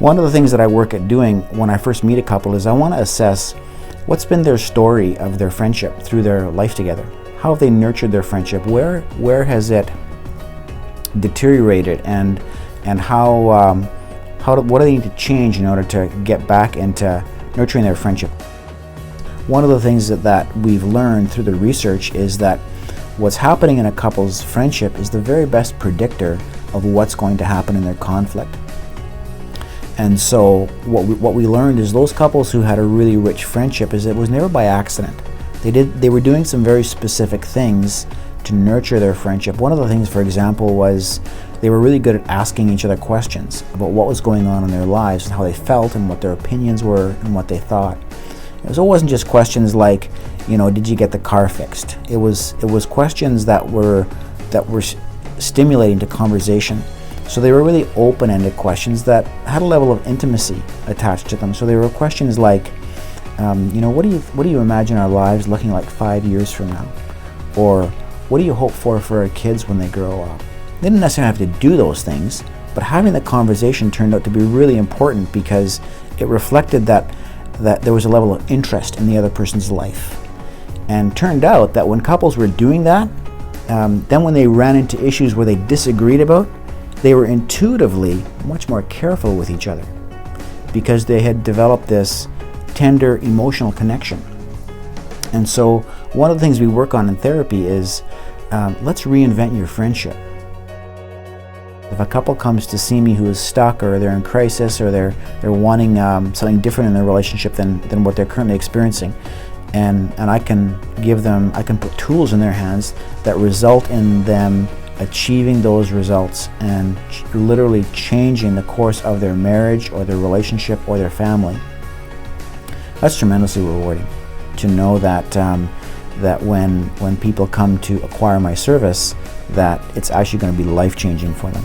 One of the things that I work at doing when I first meet a couple is I want to assess what's been their story of their friendship through their life together. How have they nurtured their friendship? Where has it deteriorated, and what do they need to change in order to get back into nurturing their friendship? One of the things that we've learned through the research is that what's happening in a couple's friendship is the very best predictor of what's going to happen in their conflict. And so what we learned is those couples who had a really rich friendship, is it was never by accident. They were doing some very specific things to nurture their friendship. One of the things, for example, was they were really good at asking each other questions about what was going on in their lives and how they felt and what their opinions were and what they thought. So it wasn't just questions like, did you get the car fixed? It was questions that were stimulating to conversation. So they were really open-ended questions that had a level of intimacy attached to them. So they were questions like, what do you imagine our lives looking like 5 years from now? Or what do you hope for our kids when they grow up? They didn't necessarily have to do those things, but having the conversation turned out to be really important because it reflected that there was a level of interest in the other person's life. And turned out that when couples were doing that, then when they ran into issues where they disagreed about, they were intuitively much more careful with each other because they had developed this tender emotional connection. And so one of the things we work on in therapy is let's reinvent your friendship. If a couple comes to see me who is stuck, or they're in crisis, or they're wanting something different in their relationship than what they're currently experiencing, and I can put tools in their hands that result in them achieving those results and literally changing the course of their marriage or their relationship or their family. That's tremendously rewarding to know that that when people come to acquire my service, that it's actually going to be life-changing for them.